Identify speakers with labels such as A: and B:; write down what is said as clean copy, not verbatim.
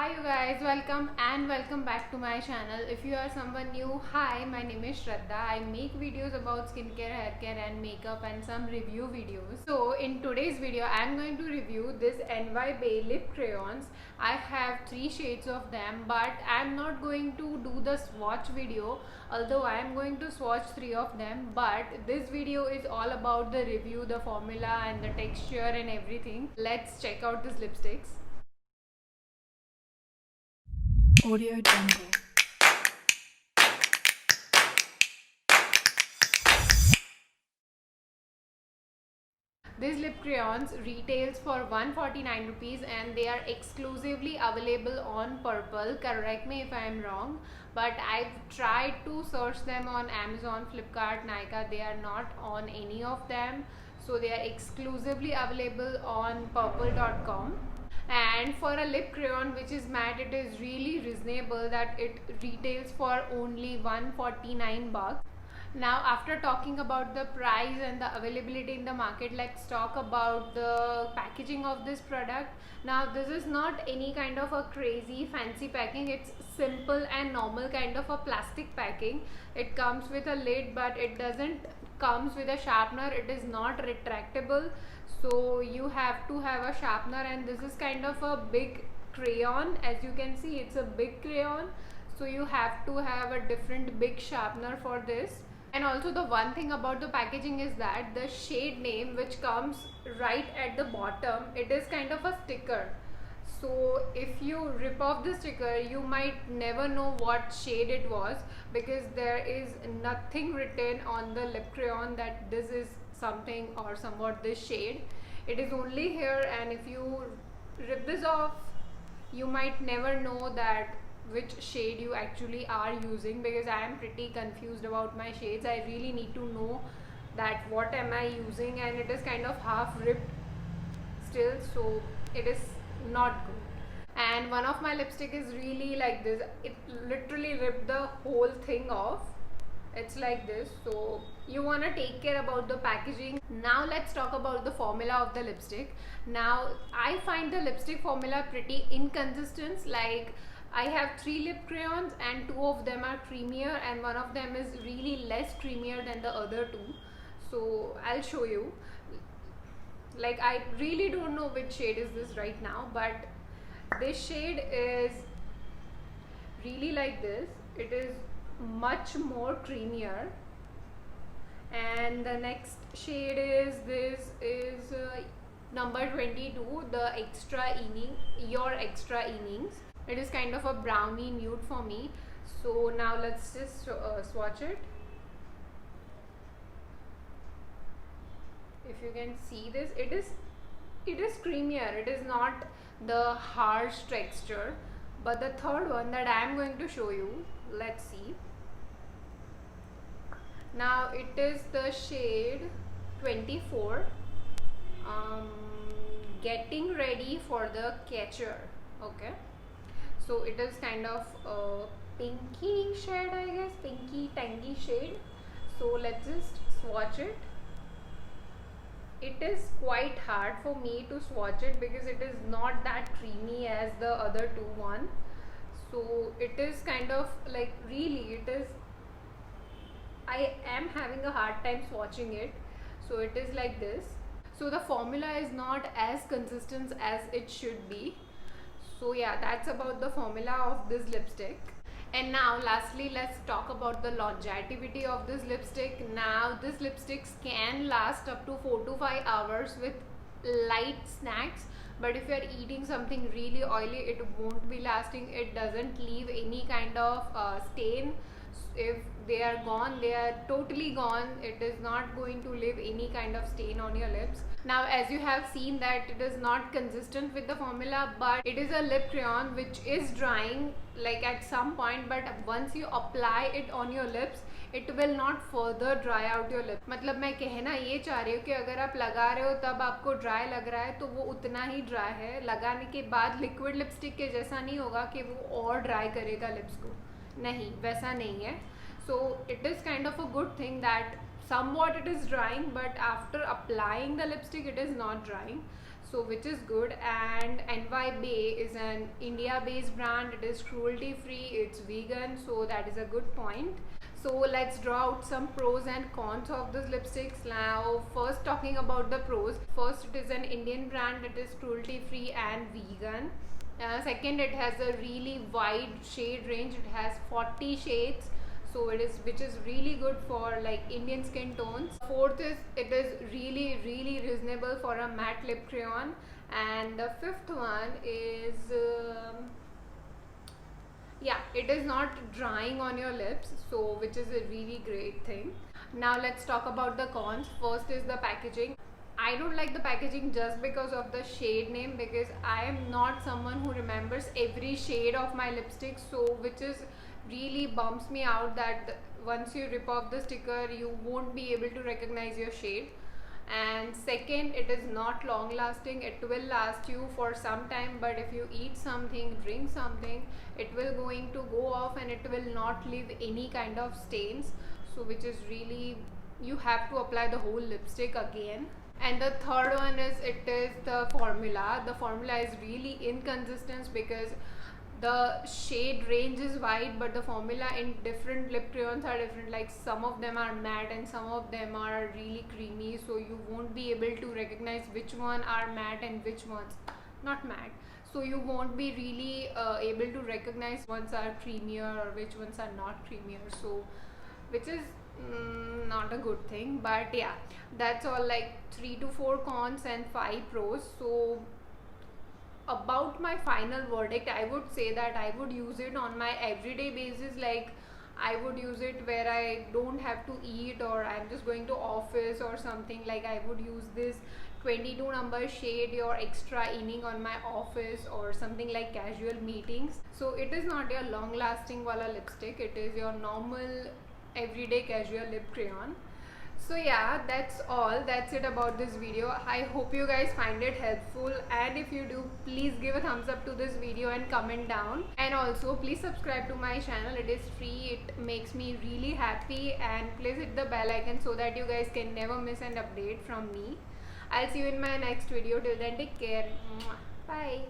A: Hi you guys, welcome back to my channel. If you are someone new, hi, my name is Shraddha. I make videos about skincare, hair care and makeup and some review videos. So in today's video, I am going to review this NY Bay lip crayons. I have 3 shades of them, but I am not going to do the swatch video, although I am going to swatch 3 of them. But this video is all about the review, the formula and the texture and everything. Let's check out these lipsticks.
B: Audio Jungle.
A: These lip crayons retails for 149 rupees and they are exclusively available on Purple. Correct me if I am wrong, but I've tried to search them on Amazon, Flipkart, Nykaa. They are not on any of them, so they are exclusively available on purple.com. And for a lip crayon which is matte, it is really reasonable that it retails for only 149 bucks. Now after talking about the price and the availability in the market, let's talk about the packaging of this product. Now this is not any kind of a crazy fancy packing, it's simple and normal kind of a plastic packing. It comes with a lid, but it doesn't comes with a sharpener. It is not retractable, so you have to have a sharpener. And this is kind of a big crayon, as you can see it's a big crayon, so you have to have a different big sharpener for this. And also the one thing about the packaging is that the shade name which comes right at the bottom, it is kind of a sticker. So if you rip off the sticker, you might never know what shade it was, because there is nothing written on the lip crayon that this is something or somewhat this shade. It is only here, and if you rip this off, you might never know that which shade you actually are using, because I am pretty confused about my shades. I really need to know that what am I using, and it is kind of half ripped still, so it is not good. And one of my lipstick is really like this, it literally ripped the whole thing off. It's like this, so you want to take care about the packaging. Now let's talk about the formula of the lipstick. Now I find the lipstick formula pretty inconsistent. Like, I have 3 lip crayons and 2 of them are creamier and one of them is really less creamier than the other 2. So I'll show you. Like, I really don't know which shade is this right now, but this shade is really like this. It is much more creamier. And the next shade is number 22, the extra inning, your extra innings. It is kind of a brownie nude for me. So now let's just swatch it. If you can see this, it is creamier. It is not the harsh texture. But the third one that I am going to show you, let's see. Now it is the shade 24, getting ready for the catcher. Okay, so it is kind of a pinky shade, I guess, pinky tangy shade. So let's just swatch it. It is quite hard for me to swatch it because it is not that creamy as the other 2 one. So it is kind of like, really it is, I am having a hard time swatching it. So it is like this. So the formula is not as consistent as it should be. So yeah, that's about the formula of this lipstick. And now lastly, let's talk about the longevity of this lipstick. Now this lipsticks can last up to 4 to 5 hours with light snacks, but if you are eating something really oily, it won't be lasting. It doesn't leave any kind of stain. If they are gone, they are totally gone. It is not going to leave any kind of stain on your lips. Now as you have seen that it is not consistent with the formula, but it is a lip crayon which is drying like at some point, but once you apply it on your lips, it will not further dry out your lips. मतलब मैं कहना ये चाह रही हूँ कि अगर आप लगा रहे हो तब आपको ड्राई लग रहा है तो वो उतना ही ड्राई है, लगाने के बाद लिक्विड लिपस्टिक के जैसा नहीं होगा कि वो और ड्राई करेगा लिप्स को, नहीं, वैसा नहीं है. So it is kind of a good thing that somewhat it is drying, but after applying the lipstick it is not drying. so which is good. And NY Bay is an India based brand. It is cruelty free, it's vegan, so that is a good point. So let's draw out some pros and cons of these lipsticks. Now first talking about the pros, first it is an Indian brand, it is cruelty free and vegan. Second, it has a really wide shade range, it has 40 shades, so it is, which is really good for like Indian skin tones. Fourth is it is really reasonable for a matte lip crayon. And the fifth one is yeah, it is not drying on your lips, so which is a really great thing. Now let's talk about the cons. First is the packaging. I don't like the packaging just because of the shade name, because I am not someone who remembers every shade of my lipstick, so which is really bumps me out that once you rip off the sticker you won't be able to recognize your shade. And second, it is not long lasting. It will last you for some time, but if you eat something, drink something, it will going to go off and it will not leave any kind of stains, so which is really, you have to apply the whole lipstick again. And the third one is it is the formula. The formula is really inconsistent because the shade range is wide, but the formula in different lip crayons are different. Like some of them are matte and some of them are really creamy, so you won't be able to recognize which one are matte and which ones not matte. So you won't be really able to recognize ones are creamier or which ones are not creamier, so which is not a good thing. But yeah, that's all, like 3 to 4 cons and 5 pros. So about my final verdict, I would say that I would use it on my everyday basis. Like I would use it where I don't have to eat or I'm just going to office or something. Like I would use this 22 number shade your extra inning on my office or something like casual meetings. So it is not your long lasting wala lipstick, it is your normal everyday casual lip crayon. So yeah, that's all, that's it about this video. I hope you guys find it helpful, and if you do, please give a thumbs up to this video and comment down. And also please subscribe to my channel, it is free, it makes me really happy. And please hit the bell icon so that you guys can never miss an update from me. I'll see you in my next video. Till then, take care. Bye.